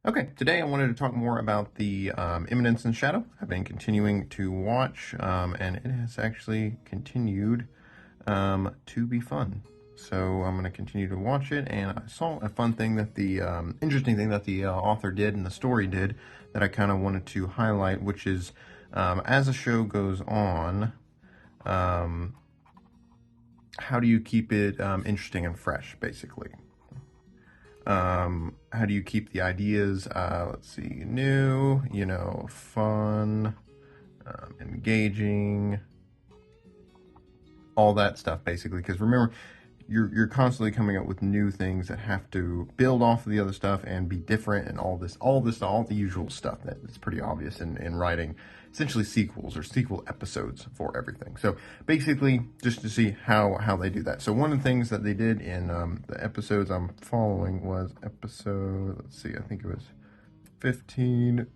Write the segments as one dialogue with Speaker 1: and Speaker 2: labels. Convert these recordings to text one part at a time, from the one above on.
Speaker 1: Okay, today I wanted to talk more about the Eminence and Shadow. I've been continuing to watch, and it has actually continued to be fun. So I'm going to continue to watch it, and I saw a fun thing that the interesting thing that the author did and the story did that I kind of wanted to highlight, which is as a show goes on, um, how do you keep it interesting and fresh, basically? How do you keep the ideas, let's see, new, fun, engaging, all that stuff, basically. Because remember, you're constantly coming up with new things that have to build off of the other stuff and be different, and all the usual stuff that is pretty obvious in writing essentially sequels or sequel episodes for everything. So basically, just to see how they do that. So one of the things that they did in the episodes I'm following was episode, let's see, I think it was 15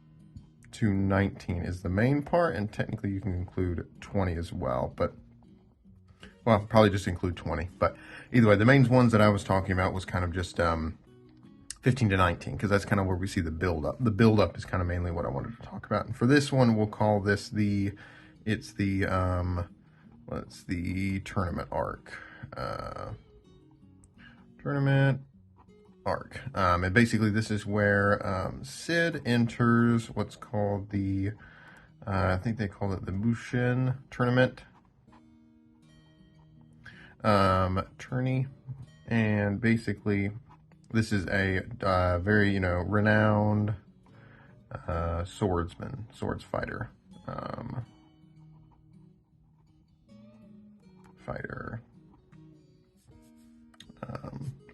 Speaker 1: to 19 is the main part, and technically you can include 20 as well, but well, probably just include 20. But either way, the main ones that I was talking about was kind of just 15 to 19, because that's kind of where we see the build up. The build up is kind of mainly what I wanted to talk about. And for this one, we'll call this it's the tournament arc. Tournament arc. And basically this is where Sid enters what's called the, I think they call it the Bushin tournament. Tourney, and basically this is a very renowned swords fighter I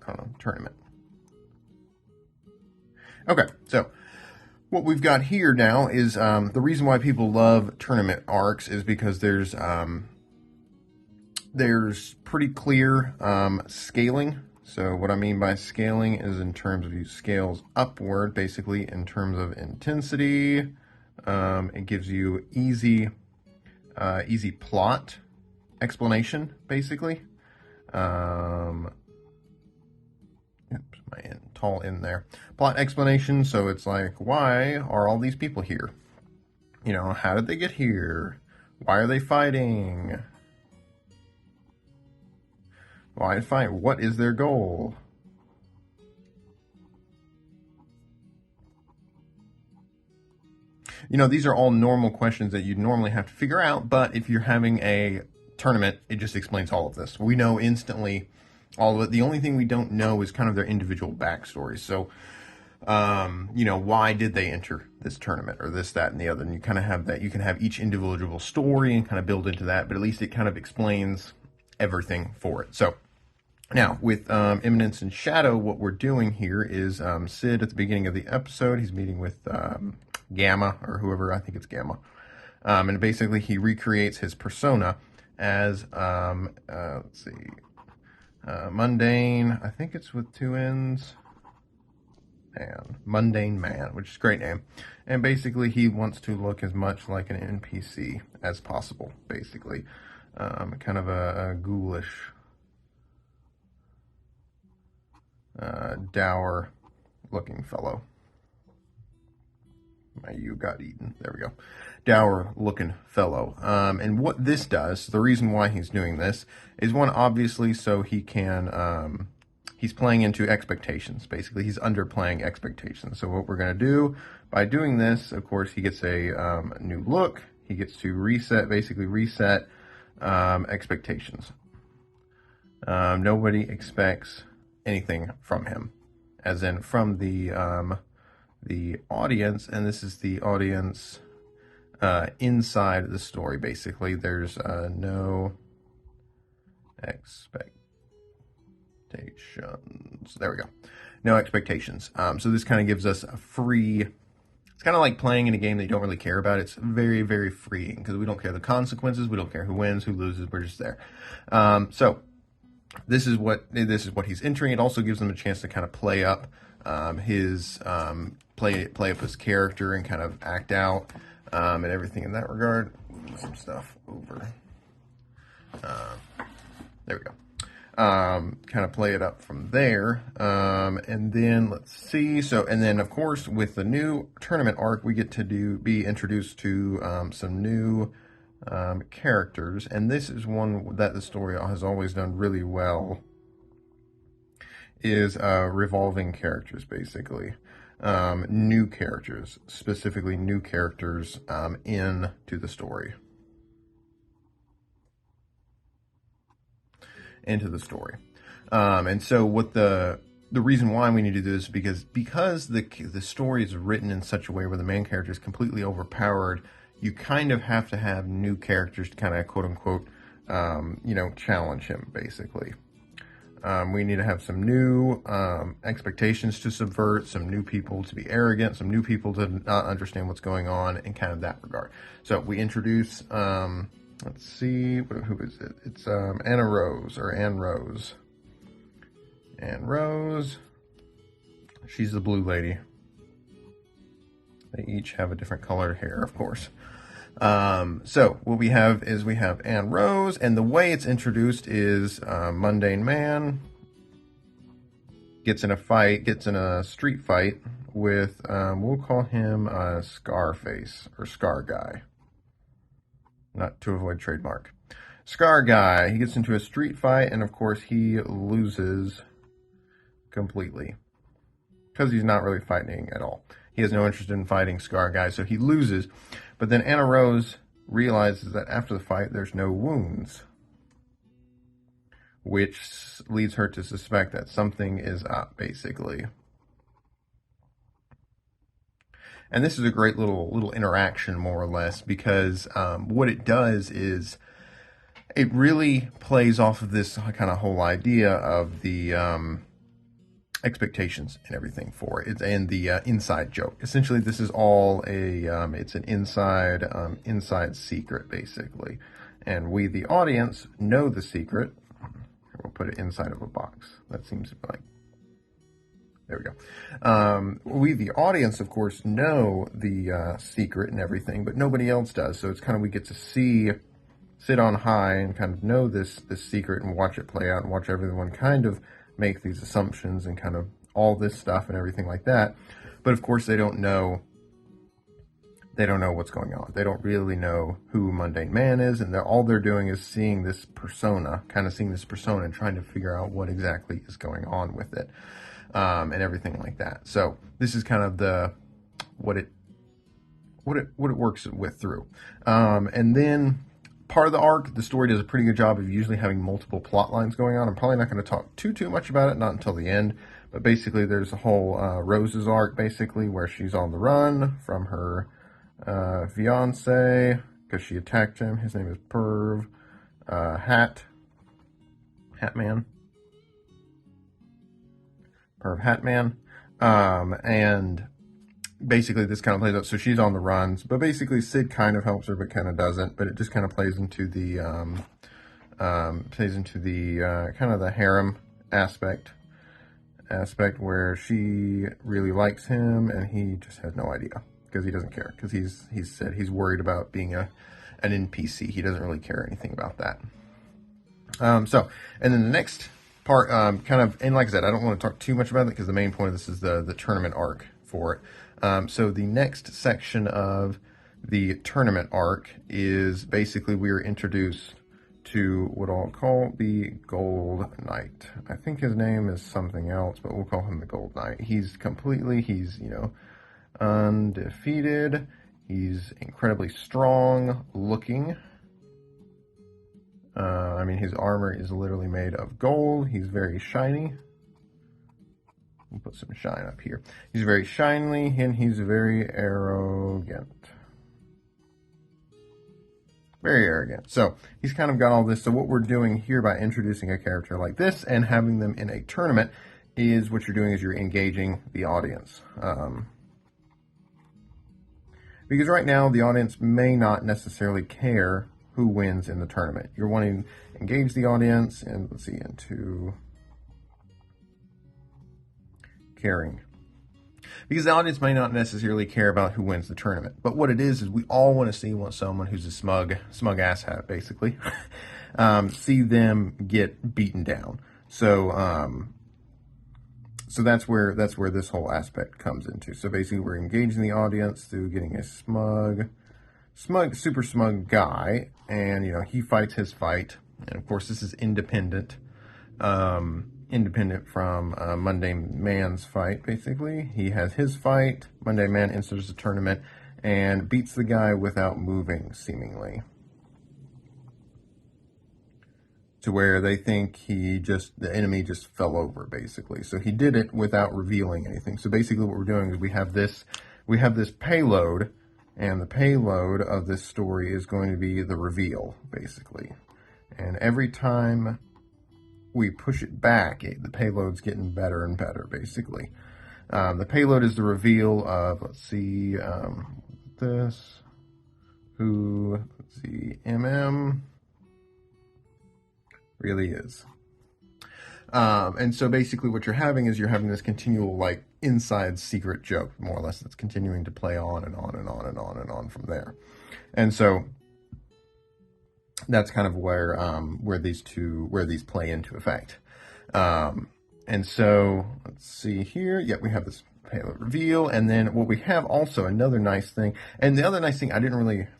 Speaker 1: don't know, tournament. Okay, so what we've got here now is the reason why people love tournament arcs is because there's pretty clear scaling. So what I mean by scaling is in terms of these scales upward, basically in terms of intensity. It gives you easy plot explanation, basically. Oops, my tall in there. Plot explanation. So it's like, why are all these people here? How did they get here? Why are they fighting? Why fight? What is their goal? These are all normal questions that you'd normally have to figure out, but if you're having a tournament, it just explains all of this. We know instantly all of it. The only thing we don't know is kind of their individual backstories. So, why did they enter this tournament or this, that, and the other? And you kind of have that. You can have each individual story and kind of build into that, but at least it kind of explains everything for it. So, now, with Eminence and Shadow, what we're doing here is Sid, at the beginning of the episode, he's meeting with Gamma, or whoever, I think it's Gamma. And basically, he recreates his persona as, let's see, Mundane, I think it's with two N's, and Mundane Man, which is a great name. And basically, he wants to look as much like an NPC as possible, basically. Kind of a ghoulish, dour looking fellow. You got eaten. There we go. Dour looking fellow. And what this does, the reason why he's doing this, is one, obviously, so he can, he's playing into expectations. Basically, he's underplaying expectations. So what we're going to do by doing this, of course, he gets a new look. He gets to reset expectations. Nobody expects anything from him, as in from the audience, and this is the audience inside the story. Basically, there's no expectations. There we go. No expectations. So this kind of gives us a free. It's kind of like playing in a game that you don't really care about. It's very, very freeing because we don't care the consequences. We don't care who wins, who loses. We're just there. So this is what he's entering. It also gives them a chance to kind of play up his play up his character and kind of act out and everything in that regard. Move some stuff over. There we go. kind of play it up from there. And then let's see. So, and then of course with the new tournament arc, we get to be introduced to some new characters, and this is one that the story has always done really well. Is revolving characters, basically. New characters, specifically new characters into the story. And so what the reason why we need to do this is because the story is written in such a way where the main character is completely overpowered, you kind of have to have new characters to kind of quote unquote challenge him, basically. We need to have some new expectations to subvert, some new people to be arrogant, some new people to not understand what's going on, in kind of that regard. So we introduce, let's see, who is it? It's Anne Rose. Anne Rose. She's the blue lady. They each have a different colored hair, of course. So what we have Anne Rose, and the way it's introduced is mundane man gets in a street fight with, we'll call him Scarface, or Scar Guy, not to avoid trademark. Scar Guy, he gets into a street fight, and of course he loses completely, because he's not really fighting at all. He has no interest in fighting Scar Guy, so he loses. But then Anna Rose realizes that after the fight, there's no wounds, which leads her to suspect that something is up, basically. And this is a great little interaction, more or less, because what it does is it really plays off of this kind of whole idea of the expectations and everything for it, and the inside joke. Essentially, this is all it's an inside secret, basically, and we, the audience, know the secret. We'll put it inside of a box. That seems like, there we go. We, the audience, of course, know the secret and everything, but nobody else does. So it's kind of, we get to sit on high and kind of know this secret and watch it play out and watch everyone kind of make these assumptions and kind of all this stuff and everything like that. But of course they don't know what's going on. They don't really know who Mundane Man is, and all they're doing is seeing this persona and trying to figure out what exactly is going on with it, and everything like that. So this is kind of what it works with through. And then part of the arc, the story does a pretty good job of usually having multiple plot lines going on. I'm probably not going to talk too much about it, not until the end. But basically, there's a whole Rose's arc, basically, where she's on the run from her fiance because she attacked him. His name is Perv Hatman. Perv Hatman. And basically this kind of plays out. So she's on the runs, but basically Sid kind of helps her, but kind of doesn't. But it just kind of plays into the kind of the harem aspect where she really likes him and he just has no idea because he doesn't care, because he's said he's worried about being an NPC. He doesn't really care anything about that. So, and then the next part, kind of, and like I said, I don't want to talk too much about it because the main point of this is the tournament arc for it. So the next section of the tournament arc is basically we are introduced to what I'll call the Gold Knight. I think his name is something else, but we'll call him the Gold Knight. He's undefeated. He's incredibly strong looking. I mean, his armor is literally made of gold. He's very shiny. We'll put some shine up here. He's very shiny and he's very arrogant. Very arrogant. So he's kind of got all this. So what we're doing here by introducing a character like this and having them in a tournament is what you're doing is you're engaging the audience. Because right now the audience may not necessarily care who wins in the tournament. You're wanting to engage the audience and let's see, into caring. Because the audience may not necessarily care about who wins the tournament. But what it is we all want to see someone who's a smug asshat, basically, see them get beaten down. So so that's where this whole aspect comes into. So basically, we're engaging the audience through getting a super smug guy, and he fights his fight, and of course this is independent, independent from Mundane Man's fight. Basically, he has his fight. Mundane Man enters the tournament and beats the guy without moving, seemingly, to where they think the enemy just fell over, basically. So he did it without revealing anything. So basically what we're doing is we have this payload, and the payload of this story is going to be the reveal, basically. And every time we push it back, the payload's getting better and better, basically. The payload is the reveal of, let's see, MM really is. And so basically what you're having this continual, like, inside secret joke, more or less, that's continuing to play on and on and on and on and on from there. And so that's kind of where these play into effect. And so let's see here. Yeah, we have this payload reveal, and then what we have also, another nice thing, and the other nice thing, I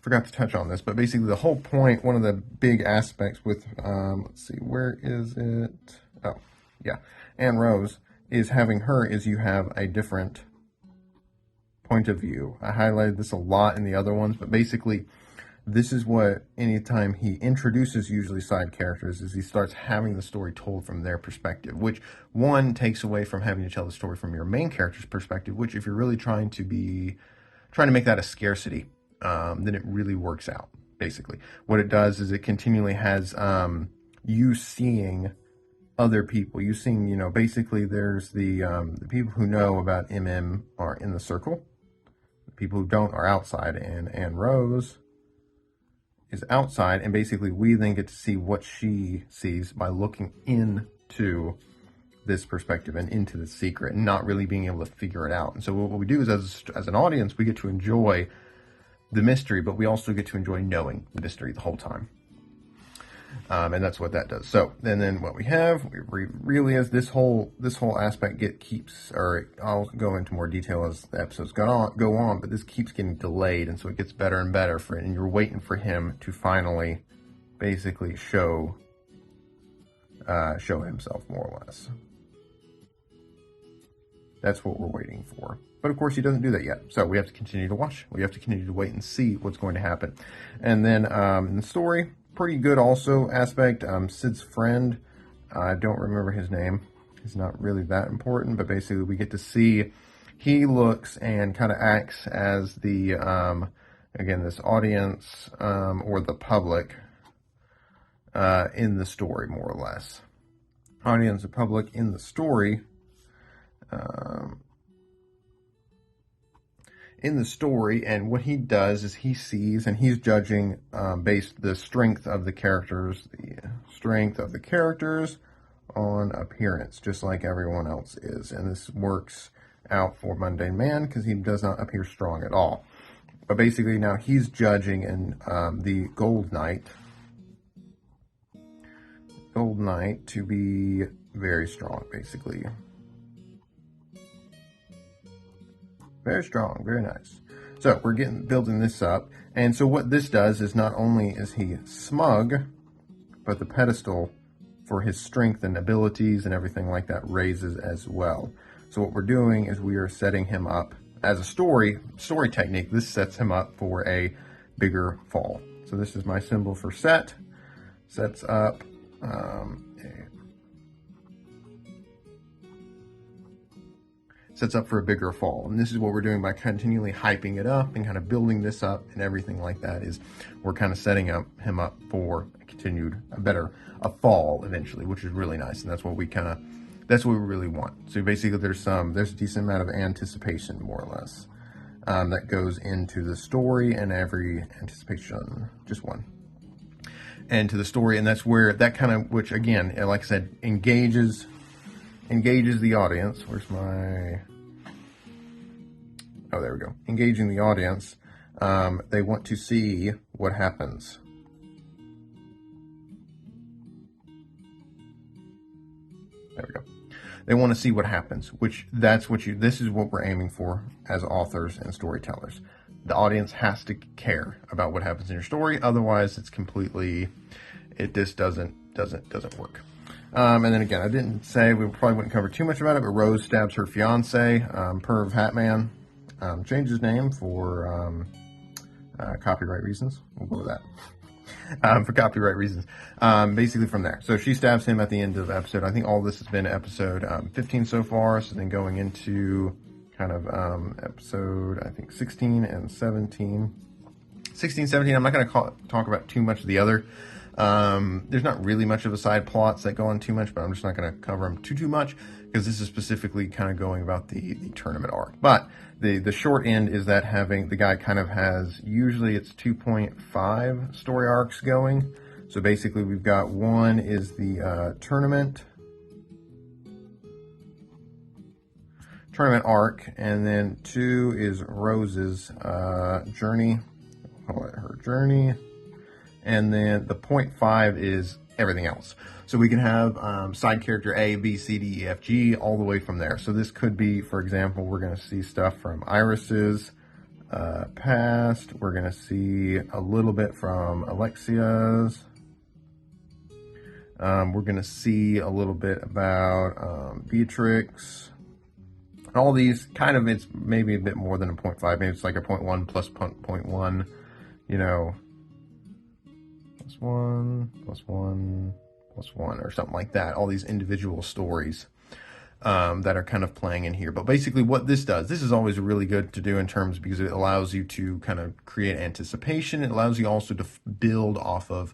Speaker 1: forgot to touch on this, but basically the whole point, one of the big aspects with, let's see, where is it? Oh, yeah, Anne Rose, is you have a different point of view. I highlighted this a lot in the other ones, but basically this is what, anytime he introduces usually side characters, is he starts having the story told from their perspective, which one takes away from having to tell the story from your main character's perspective, which if you're really trying to make that a scarcity, then it really works out. Basically, what it does is it continually has you seeing other people. You seeing, basically there's the people who know about MM are in the circle. The people who don't are outside, and Rose is outside, and basically we then get to see what she sees by looking into this perspective and into the secret, and not really being able to figure it out. And so what we do is, as an audience, we get to enjoy the mystery, but we also get to enjoy knowing the mystery the whole time. And that's what that does. So, and then what we have, really is this whole aspect I'll go into more detail as the episodes go on, but this keeps getting delayed, and so it gets better and better and you're waiting for him to finally basically show himself, more or less. That's what we're waiting for. But of course he doesn't do that yet. So we have to continue to watch. We have to continue to wait and see what's going to happen. And then in the story, pretty good also aspect. Sid's friend, I don't remember his name. He's not really that important, but basically we get to see he looks and kind of acts as the, again, this audience or the public in the story, more or less. Audience or public in the story. And what he does is he sees and he's judging based the strength of the characters on appearance, just like everyone else is. And this works out for Mundane Man because he does not appear strong at all. But basically now he's judging in the Gold Knight to be very strong, basically. Very strong, very nice. So we're building this up. And so what this does is not only is he smug, but the pedestal for his strength and abilities and everything like that raises as well. So what we're doing is we are setting him up as a story technique. This sets him up for a bigger fall. So this is my symbol for sets up for a bigger fall. And this is what we're doing by continually hyping it up and kind of building this up and everything like that, is we're kind of setting him up for a fall eventually, which is really nice. And that's what we really want. So basically there's a decent amount of anticipation, more or less, that goes into the story, and every anticipation, just one, and to the story. And that's where that kind of, which again, like I said, engages the audience. Oh, there we go. Engaging the audience. They want to see what happens. They want to see what happens, which this is what we're aiming for as authors and storytellers. The audience has to care about what happens in your story. Otherwise, it just doesn't work. And then again, I didn't say, we probably wouldn't cover too much about it, but Rose stabs her fiance, Perv Hatman, changed his name for copyright reasons. We'll go with that. For copyright reasons. Basically from there. So she stabs him at the end of the episode. I think all this has been episode 15 so far. So then going into kind of episode, I think 16 and 17. 16, 17, I'm not going to talk about too much of the other. There's not really much of a side plots that go on too much, but I'm just not going to cover them too much because this is specifically kind of going about the tournament arc. But the short end is that the guy kind of has, usually it's 2.5 story arcs going. So basically we've got one is the tournament arc, and then 2 is Rose's journey. Call it her journey. And then the 0.5 is everything else. So we can have side character A, B, C, D, E, F, G, all the way from there. So this could be, for example, we're going to see stuff from Iris's past. We're going to see a little bit from Alexia's. We're going to see a little bit about Beatrix. All these kind of, it's maybe a bit more than a 0.5. Maybe it's like a 0.1 plus 0.1, you know, plus 1, plus 1, plus 1, or something like that. All these individual stories that are kind of playing in here. But basically what this does, this is always really good to do in terms, because it allows you to kind of create anticipation. It allows you also to build off of,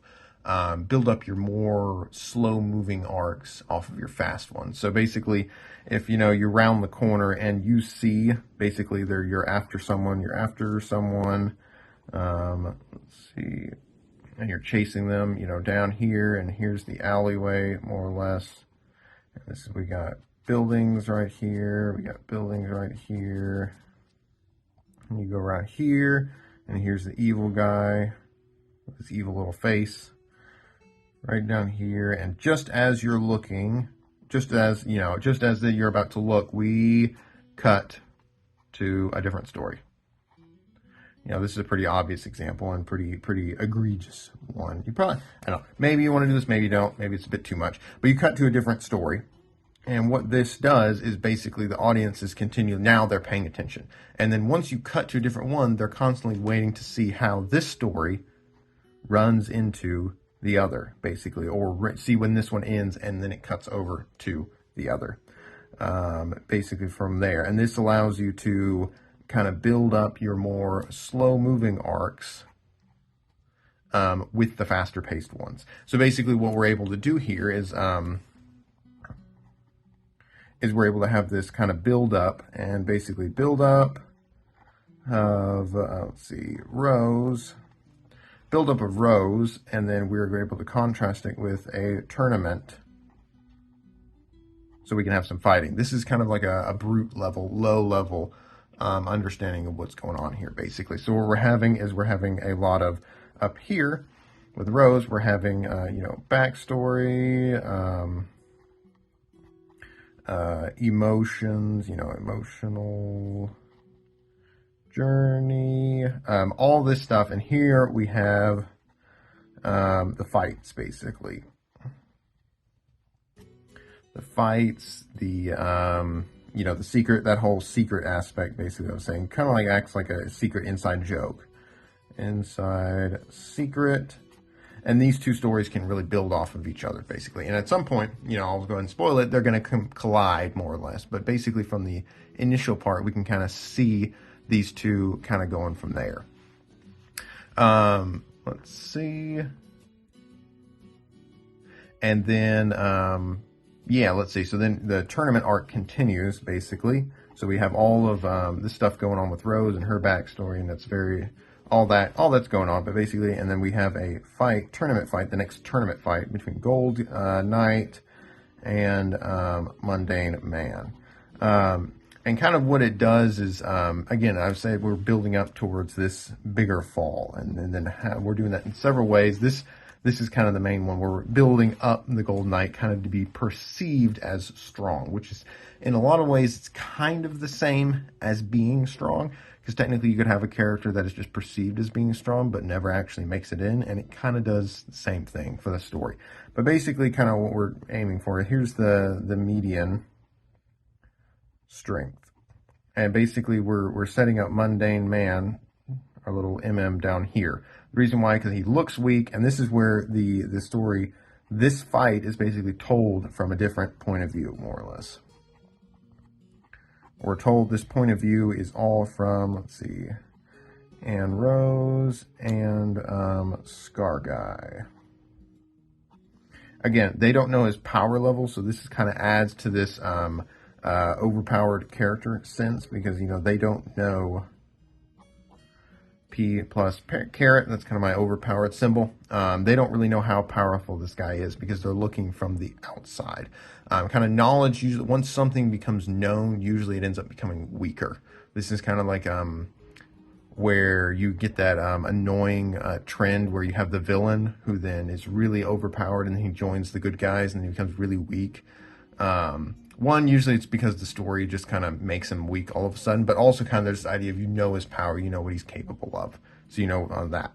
Speaker 1: build up your more slow moving arcs off of your fast ones. So basically, if you know you're round the corner and you see basically you're after someone, let's see, and you're chasing them, you know, down here, and here's the alleyway more or less. And we got buildings right here, we got buildings right here, and you go right here, and here's the evil guy with his evil little face right down here. And just as you're looking, just as you're about to look, we cut to a different story. You know, this is a pretty obvious example and pretty egregious one. You probably, I don't know, maybe you want to do this, maybe you don't, maybe it's a bit too much, but you cut to a different story. And what this does is basically the audience is now they're paying attention. And then once you cut to a different one, they're constantly waiting to see how this story runs into the other, basically, or see when this one ends and then it cuts over to the other, basically from there. And this allows you to kind of build up your more slow moving arcs with the faster paced ones. So basically what we're able to do here is we're able to have this kind of build up, and basically build up of, let's see, build up of Rose, and then we're able to contrast it with a tournament so we can have some fighting. This is kind of like a brute level, low level understanding of what's going on here, basically. So what we're having is a lot of, up here with Rose, we're having, you know, backstory, emotions, you know, emotional journey, all this stuff. And here we have the fights, basically. The fights, you know, the secret, that whole secret aspect, basically, I was saying, kind of like acts like a secret inside joke. Inside secret. And these two stories can really build off of each other, basically. And at some point, you know, I'll go ahead and spoil it, they're going to collide, more or less. But basically, from the initial part, we can kind of see these two kind of going from there. Let's see. And then, yeah, let's see. So then the tournament arc continues, basically. So we have all of this stuff going on with Rose and her backstory, and that's all that's going on. But basically, and then we have a tournament fight, the next tournament fight between Gold Knight and Mundane Man. And kind of what it does is, again, I've said we're building up towards this bigger fall, and then we're doing that in several ways. This this is kind of the main one where we're building up the Gold Knight kind of to be perceived as strong, which is, in a lot of ways, it's kind of the same as being strong, because technically you could have a character that is just perceived as being strong but never actually makes it in, and it kind of does the same thing for the story. But basically kind of what we're aiming for, here's the median strength. And basically we're setting up Mundane Man, our little MM down here. The reason why, because he looks weak, and this is where the story, this fight is basically told from a different point of view, more or less. We're told this point of view is all from, let's see, Anne Rose and Scar Guy. Again, they don't know his power level, so this kind of adds to this overpowered character sense, because, you know, they don't know P plus caret, that's kind of my overpowered symbol. They don't really know how powerful this guy is because they're looking from the outside. Kind of knowledge, usually once something becomes known, usually it ends up becoming weaker. This is kind of like where you get that annoying trend where you have the villain who then is really overpowered and then he joins the good guys and he becomes really weak. One, usually it's because the story just kind of makes him weak all of a sudden, but also kind of there's this idea of, you know, his power, you know what he's capable of. So you know that.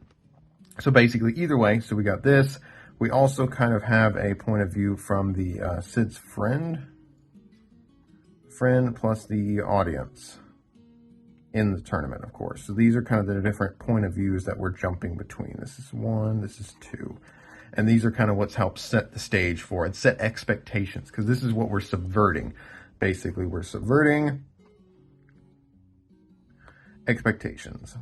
Speaker 1: So basically, either way, so we got this. We also kind of have a point of view from the Sid's friend plus the audience in the tournament, of course. So these are kind of the different point of views that we're jumping between. This is 1, this is 2. And these are kind of what's helped set the stage for it, set expectations, because this is what we're subverting. Basically, we're subverting expectations.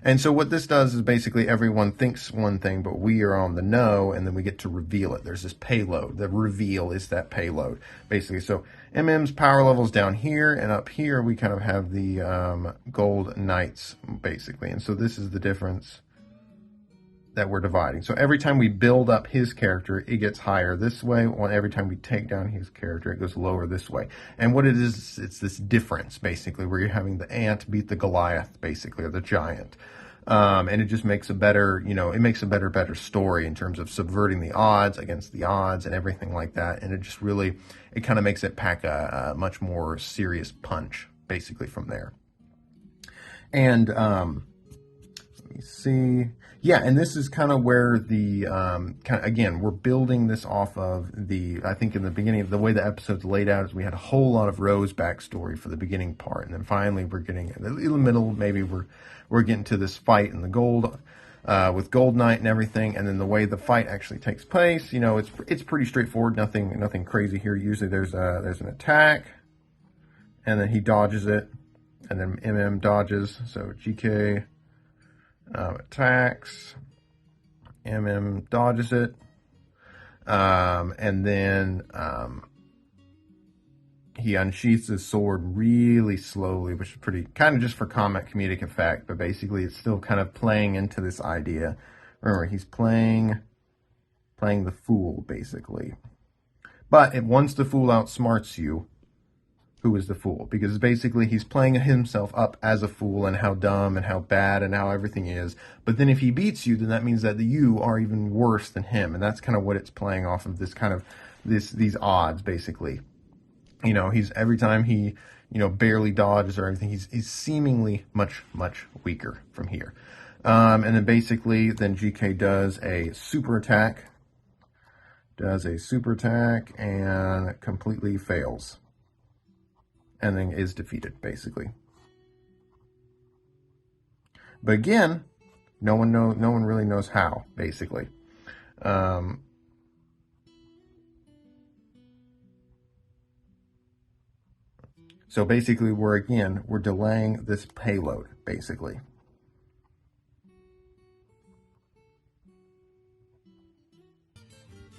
Speaker 1: And so what this does is basically everyone thinks one thing, but we are on the know, and then we get to reveal it. There's this payload. The reveal is that payload, basically. So MM's power level's down here, and up here we kind of have the Gold Knights, basically. And so this is the difference that we're dividing. So every time we build up his character, it gets higher this way. While every time we take down his character, it goes lower this way. And what it is, it's this difference, basically, where you're having the ant beat the Goliath, basically, or the giant. And it just makes a better, you know, it makes a better story in terms of subverting the odds against the odds and everything like that. And it just really, it kind of makes it pack a much more serious punch, basically, from there. And let me see. Yeah, and this is kind of where the, kind of, again, we're building this off of the, I think in the beginning, the way the episode's laid out is we had a whole lot of Rose backstory for the beginning part, and then finally we're getting, in the middle, maybe we're getting to this fight in the gold, with Gold Knight and everything, and then the way the fight actually takes place, you know, it's pretty straightforward, nothing crazy here. Usually there's an attack, and then he dodges it, and then MM dodges, so GK... attacks, MM dodges it, and then he unsheaths his sword really slowly, which is pretty, kind of just for comedic effect, but basically it's still kind of playing into this idea. Remember, he's playing the fool, basically. But once the fool outsmarts you, who is the fool? Because basically he's playing himself up as a fool and how dumb and how bad and how everything is. But then if he beats you, then that means that you are even worse than him. And that's kind of what it's playing off of, this kind of, these odds, basically. You know, every time he, you know, barely dodges or everything, he's seemingly much weaker from here. And then basically, then GK does a super attack. And completely fails. And then is defeated, basically. But again, no one really knows how, basically. So basically, we're delaying this payload, basically.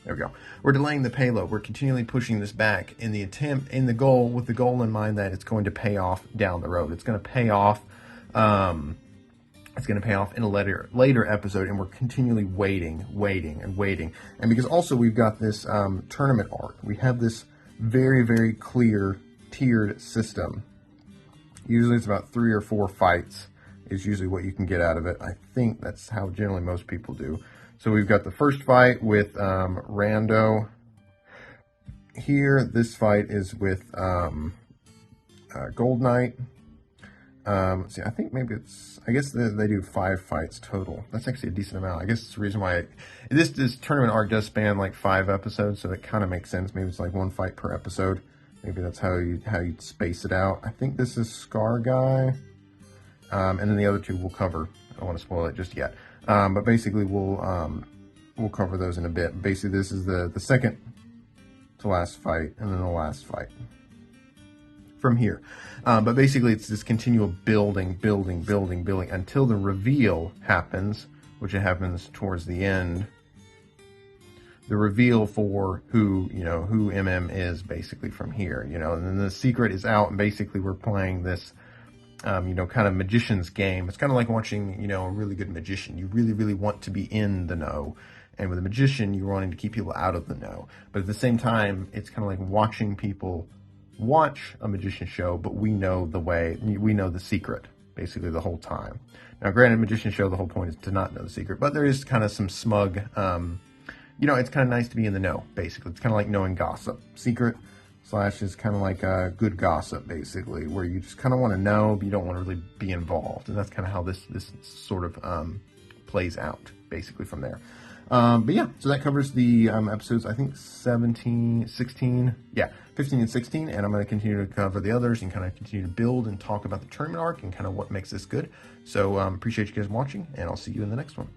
Speaker 1: There we go. We're delaying the payload. We're continually pushing this back with the goal in mind that it's going to pay off down the road. It's going to pay off. It's going to pay off in a later episode, and we're continually waiting. And because also we've got this tournament arc. We have this very clear tiered system. Usually it's about 3 or 4 fights is usually what you can get out of it. I think that's how generally most people do. So we've got the first fight with Rando here. This fight is with Gold Knight. See, I think maybe I guess they do 5 fights total. That's actually a decent amount. I guess it's the reason why this tournament arc does span like 5 episodes, so it kind of makes sense. Maybe it's like 1 fight per episode. Maybe that's how you'd space it out. I think this is Scar Guy, and then the other 2 we'll cover. I don't want to spoil it just yet, but basically we'll cover those in a bit. Basically, this is the second to last fight, and then the last fight from here. But basically, it's this continual building until the reveal happens, which it happens towards the end. The reveal for who MM is basically from here, and then the secret is out, and basically we're playing this, kind of magician's game. It's kind of like watching, a really good magician. You really want to be in the know. And with a magician, you're wanting to keep people out of the know. But at the same time, it's kind of like watching people watch a magician show, but we know the secret, basically, the whole time. Now, granted, magician show, the whole point is to not know the secret, but there is kind of some smug, it's kind of nice to be in the know, basically. It's kind of like knowing gossip. Secret / is kind of like a good gossip, basically, where you just kind of want to know, but you don't want to really be involved. And that's kind of how this sort of plays out, basically, from there. But yeah, so that covers the episodes, I think 15 and 16, and I'm going to continue to cover the others and kind of continue to build and talk about the tournament arc and kind of what makes this good. So appreciate you guys watching, and I'll see you in the next one.